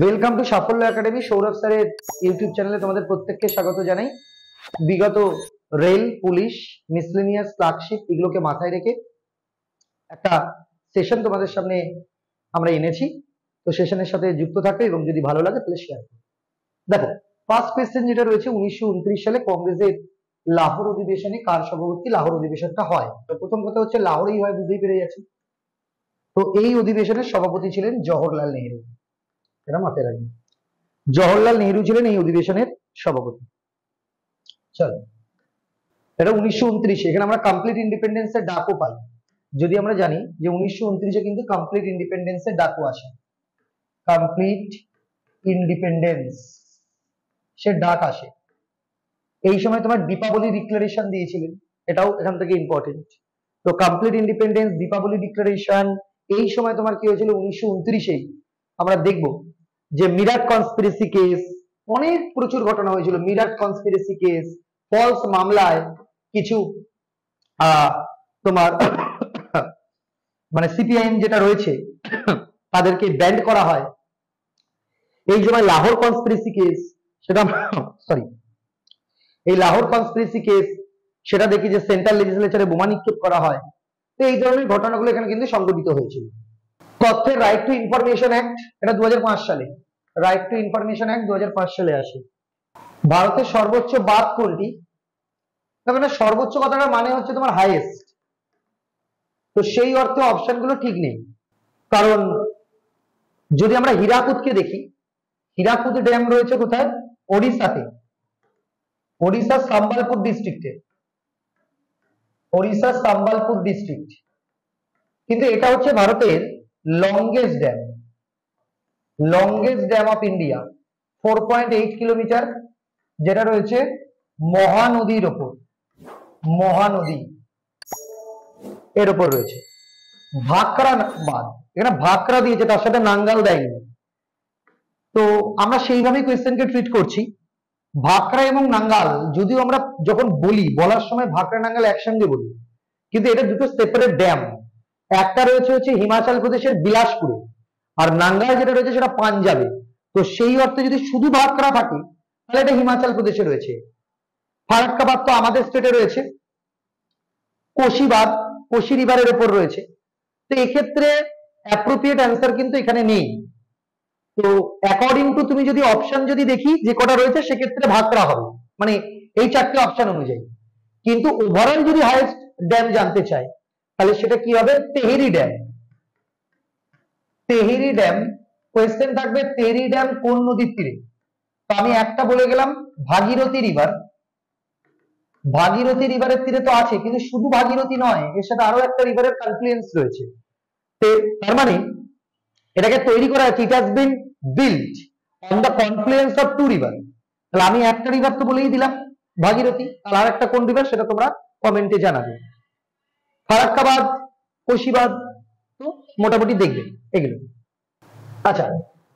Welcome to সাফল্য academy. Sourav স্যারের YouTube চ্যানেলে তোমাদের প্রত্যেককে স্বাগত জানাই। বিগত রেল, পুলিশ, মিসলেনিয়াস, ক্লার্কশিপ এগুলোকে মাথায় রেখে একটা সেশন তোমাদের সামনে আমরা এনেছি। তো সেশনের সাথে যুক্ত থাকবে এবং যদি ভালো লাগে তাহলে শেয়ার করো। দেখো, ফার্স্ট কোয়েশ্চেন যেটা রয়েছে, 1929 সালে কংগ্রেসের লাহোর অধিবেশনে কার সভাপতি লাহোর অধিবেশনটা হয়? তো প্রথম কথা হচ্ছে লাহোরেই হয়, বুঝতেই পেরে যাচ্ছি। তো এই অধিবেশনের সভাপতি ছিলেন জওহরলাল নেহেরু। এটা মাথায় রাখবেন, জওহরলাল নেহেরু ছিলেন এই অধিবেশনের সভাপতি। চলো, এটা 1929। এখানে আমরা কমপ্লিট ইন্ডিপেন্ডেন্সের ডাকও পাই। যদি আমরা জানি যে 1929-এ কিন্তু কমপ্লিট ইন্ডিপেন্ডেন্সের ডাকও আসে, কমপ্লিট ইন্ডিপেন্ডেন্স সে ডাক আসে। এই সময় তোমার দীপাবলি ডিক্লারেশন দিয়েছিলেন, এটাও এখান থেকে ইম্পর্টেন্ট। তো কমপ্লিট ইন্ডিপেন্ডেন্স, দীপাবলি ডিক্লারেশন, এই সময় তোমার কি হয়েছিল 1929-এই আমরা দেখব যে মিরাট কনস্পিরেসি কেস, অনেক প্রচুর ঘটনা হয়েছিল। মিরাট কনস্পিরেসি কেস, ফলস মামলায় কিছু তোমার মানে সিপিআইএম যেটা রয়েছে তাদেরকে ব্যান্ড করা হয়। এই সময় লাহোর কনস্পিরেসি কেস, সেটা সরি এই লাহোর কনস্পিরেসি কেস, সেটা দেখি যে সেন্ট্রাল লেজিসলেচারে বোমা নিক্ষেপ করা হয়। তো এই ধরনের ঘটনাগুলো এখানে কিন্তু সংঘটিত হয়েছিল। তথ্যের রাইট টু ইনফরমেশন অ্যাক্ট, এটা 2005 সালে, রাইট টু ইনফরমেশন অ্যাক্ট 2005 সালে আসে। ভারতের সর্বোচ্চ বাঁধ কোনটি? দেখো, সর্বোচ্চ কথাটার মানে হচ্ছে তোমার হাইয়েস্ট। তো সেই অর্থে অপশনগুলো ঠিক নেই, কারণ যদি আমরা হীরাকুদকে দেখি, হীরাকুদ ড্যাম রয়েছে কোথায়? ওড়িশাতে, ওড়িশা সম্বলপুর ডিস্ট্রিক্টে, ওড়িশা সম্বলপুর ডিস্ট্রিক্ট। কিন্তু এটা হচ্ছে ভারতের longest dam, longest dam of India, 4.8 kilometre, যেটা রয়েছে মহানদীর ওপর, মহানদী এর ওপর রয়েছে। ভাকরা বাঁধ, এখানে ভাকরা দিয়েছে, তার সাথে নাঙ্গাল দেয়নি। তো আমরা সেইভাবেই কোয়েশ্চেনকে ট্রিট করছি। ভাকরা এবং নাঙ্গাল যদিও আমরা যখন বলার সময় ভাকরা নাঙ্গাল একসঙ্গে বলি, কিন্তু এটা দুটো সেপারেট ড্যাম। একটা রয়েছে হিমাচল প্রদেশের বিলাসপুরে, আর নাঙ্গাল যেটা রয়েছে সেটা পাঞ্জাবে। তো সেই অর্থে যদি শুধু ভাকরা থাকে তাহলে এটা হিমাচল প্রদেশে রয়েছে। ফারাক্কাবাদ তো আমাদের স্টেটে রয়েছে। কোশি বাঁধ কোশি রিভারের উপর রয়েছে। তো এক্ষেত্রে অ্যাপ্রোপ্রিয়েট অ্যান্সার কিন্তু এখানে নেই। তো অ্যাকর্ডিং টু তুমি যদি অপশন যদি দেখি যে কটা রয়েছে, সেক্ষেত্রে ভাকরা হবে, মানে এই চারটে অপশন অনুযায়ী। কিন্তু ওভারঅল যদি হাইয়েস্ট ড্যাম জানতে চাই তাহলে সেটা কি হবে? Tehri dam. Tehri dam, question থাকবে তেহেরি ড্যাম কোন নদীর তীরে? তো আমি একটা বলে গেলাম, ভাগীরথী রিভার। ভাগীরথী রিভারের তীরে তো আছে, কিন্তু শুধু ভাগীরথী নয়, এর সাথে আরো একটা রিভারের কনফ্লুয়েন্স রয়েছে। তার মানে এটাকে তৈরি করা হয়েছে, it has been built on the confluence of to river. তাহলে আমি একটা রিভার তো বলেই দিলাম, ভাগীরথী, আর আরেকটা কোন রিভার সেটা তোমরা কমেন্টে জানাবে। ফারাক্কাবাদ, কোশিবাদ, তো মোটামুটি দেখবে এগুলো। আচ্ছা,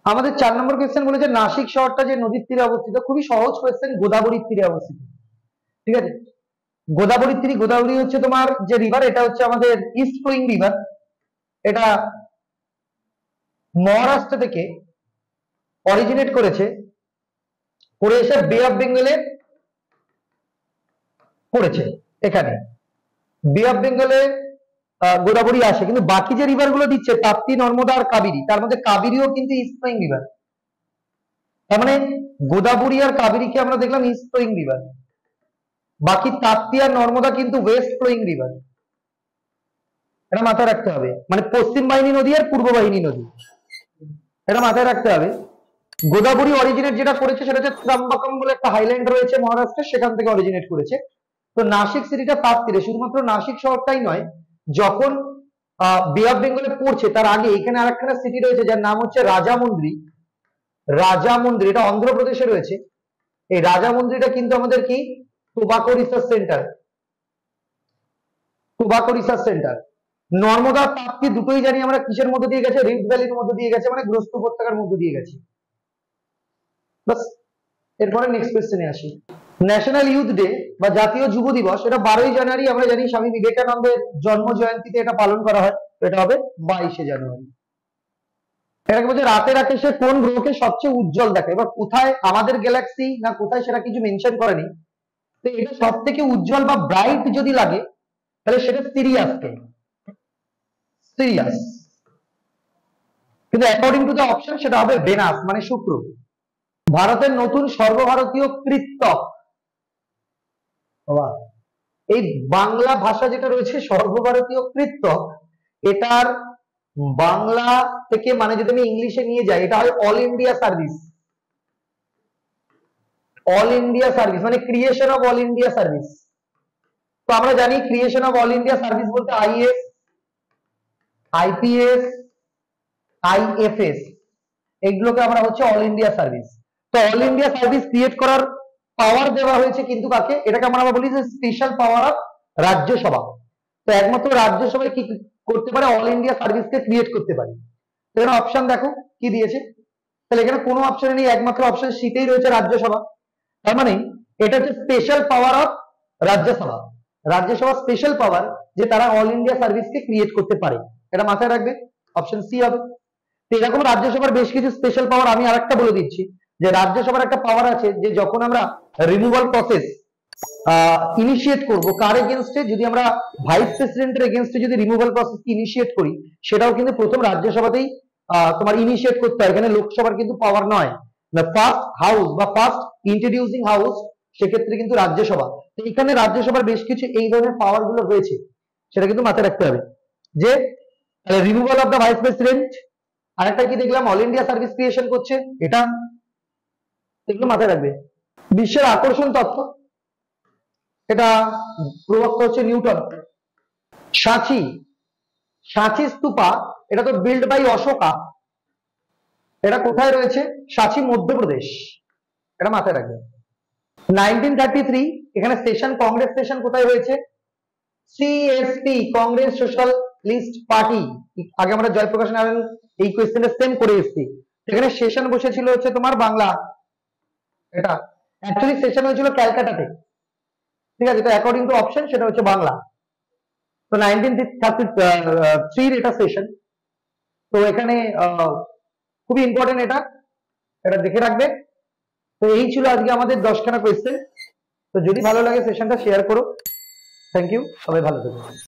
আমাদের 4 নম্বর কোয়েশ্চেন বলেছে নাসিক শহরটা যে নদীর তীরে অবস্থিত। খুবই সহজ কোয়েশ্চেন, গোদাবরীর তীরে অবস্থিত। ঠিক আছে, গোদাবরীর তীরে, গোদাবরী হচ্ছে তোমার যে রিভার, এটা হচ্ছে আমাদের ইস্ট ফ্লোয়িং রিভার। এটা মহারাষ্ট্র থেকে অরিজিনেট করেছে, করে এসে বে অফ বেঙ্গলে পড়েছে। এখানে বে অফ বেঙ্গলে গোদাবরী আসে, কিন্তু বাকি যে রিভার গুলো দিচ্ছে তাপ্তি, নর্মদা আর কাবেরী, তার মধ্যে কাবেরীও কিন্তু ইস্ট ফ্লোয়িং রিভার। তার মানে গোদাবরী আর কাবেরীকে আমরা দেখলাম ইস্ট ফ্লোয়িং রিভার, বাকি তাপ্তি আর নর্মদা কিন্তু ওয়েস্ট ফ্লোয়িং রিভার। এটা মাথায় রাখতে হবে, মানে পশ্চিম বাহিনী নদী আর পূর্ব বাহিনী নদী, এটা মাথায় রাখতে হবে। গোদাবরী অরিজিনেট যেটা করেছে সেটা হচ্ছে ত্রাম্বকম বলে একটা হাইল্যান্ড রয়েছে মহারাষ্ট্রে, সেখান থেকে অরিজিনেট করেছে। তো নাসিক সিটিটা তার তীরে, শুধুমাত্র নাসিক শহরটাই নয়, যখন বে অফ বেঙ্গলে পড়ছে তার আগে এখানে আরেকখানা সিটি রয়েছে যার নাম হচ্ছে রাজামুন্দ্রি। রাজামুন্দ্রি, এটা অন্ধ্রপ্রদেশে রয়েছে। এই রাজামুন্দ্রিটা কিন্তু আমাদের কি tobacco research centre, tobacco research centre. Narmada, Tapti দুটোই জানি আমরা কিসের মধ্যে দিয়ে গেছে? রিফট ভ্যালির মধ্যে দিয়ে গেছে, মানে গ্রস্ত উপত্যকার মধ্যে দিয়ে গেছে। বাস, এরপরে নেক্সট কোয়েশ্চেনে আসি। ন্যাশনাল ইউথ ডে বা জাতীয় যুব দিবস, এটা 12ই জানুয়ারি। আমরা জানি স্বামী বিবেকানন্দের জন্ম জয়ন্তীতে এটা পালন করা হয়, এটা হবে 22শে জানুয়ারি। এটাকে বলছে রাতের আকাশে কোন গ্রহকে সবচেয়ে উজ্জ্বল দেখে। এবার কোথায়, আমাদের গ্যালাক্সি না কোথায় সেটা কিছু মেনশন করেনি, তো এটা সব থেকে উজ্জ্বল বা ব্রাইট যদি লাগে তাহলে সেটা সিরিয়াসকে, সিরিয়াস। কিন্তু অ্যাকর্ডিং টু দ্য অপশন সেটা হবে ভেনাস মানে শুক্র। ভারতের নতুন সর্বভারতীয় কৃত্তক, এই বাংলা ভাষা যেটা রয়েছে সর্বভারতীয় কৃত্তক, এটার বাংলা থেকে মানে যদি আমি ইংলিশে নিয়ে যাই এটা হয় all India service. All India service মানে creation of all India service. তো আমরা জানি creation of all India service বলতে আইএস, আইপিএস, আইএফএস, এগুলোকে আমরা হচ্ছে অল ইন্ডিয়া সার্ভিস। তো অল ইন্ডিয়া সার্ভিস ক্রিয়েট করার পাওয়ার দেওয়া হয়েছে কিন্তু কাকে, এটাকে আমরা বলি যে স্পেশাল পাওয়ার অফ রাজ্যসভা। তো একমাত্র রাজ্যসভায় কি করতে পারে, অল ইন্ডিয়া সার্ভিসকে ক্রিয়েট করতে পারে। তো এখানে অপশন দেখো কি দিয়েছে, তাহলে এখানে কোনো অপশনে নেই, একমাত্র অপশন শীতেই রয়েছে রাজ্যসভা। তার মানে এটা হচ্ছে special power of Rajya Sabha. Rajya Sabha special পাওয়ার যে তারা অল ইন্ডিয়া সার্ভিসকে ক্রিয়েট করতে পারে, এটা মাথায় রাখবে, অপশন সি হবে। তো এরকম রাজ্যসভার বেশ কিছু স্পেশাল পাওয়ার আমি আরেকটা বলে দিচ্ছি, যে রাজ্যসভার একটা পাওয়ার আছে যে যখন আমরা রিমুভাল প্রসেস ইনিশিয়েট করব কার এগেনস্টে, যদি আমরা ভাইস প্রেসিডেন্টের এগেনস্টে যদি রিমুভাল প্রসেস ইনিশিয়েট করি সেটাও কিন্তু প্রথম রাজ্যসভাতেই তোমার ইনিশিয়েট করতে হয়, এখানে লোকসভার কিন্তু পাওয়ার নয়। ফার্স্ট হাউস বা ফার্স্ট ইন্ট্রোডিউসিং হাউস সেক্ষেত্রে কিন্তু রাজ্যসভা। তো এখানে রাজ্যসভার বেশ কিছু এই ধরনের পাওয়ার গুলো রয়েছে, সেটা কিন্তু মাথায় রাখতে হবে। যে removal of the vice president, আরেকটা কি দেখলাম অল ইন্ডিয়া সার্ভিস ক্রিয়েশন করছে, এটা এগুলো মাথায় রাখবে। বিশ্বের আকর্ষণ তত্ত্ব, এটা প্রবক্তা হচ্ছে নিউটন। সাঁচি, সাঁচি স্তূপা, এটা তো বিল্ড বাই অশোকা, এটা কোথায় রয়েছে, সাঁচি মধ্যপ্রদেশ, এটা মাথায় রাখবে। 1933 এখানে সেশন, কংগ্রেস সেশন কোথায় হয়েছে, সিএসপি কংগ্রেস সোশ্যালিস্ট পার্টি। আগে আমরা জয়প্রকাশ নারায়ণ এই কোয়েশ্চেনটা সেম করে এসেছি, এখানে সেশন বসেছিল হচ্ছে তোমার বাংলা, এটা অ্যাকচুয়ালি সেশন হয়েছিল ক্যালকাটাতে, ঠিক আছে। তো অ্যাকর্ডিং টু অপশন সেটা হচ্ছে বাংলা। তো 1933 এটা সেশন। তো এখানে খুবই ইম্পর্টেন্ট, এটা এটা দেখে রাখবে। তো এই ছিল আজকে আমাদের 10খানা কোয়েশ্চেন। তো যদি ভালো লাগে সেশনটা শেয়ার করো। থ্যাংক ইউ, সবাই ভালো থাকবে।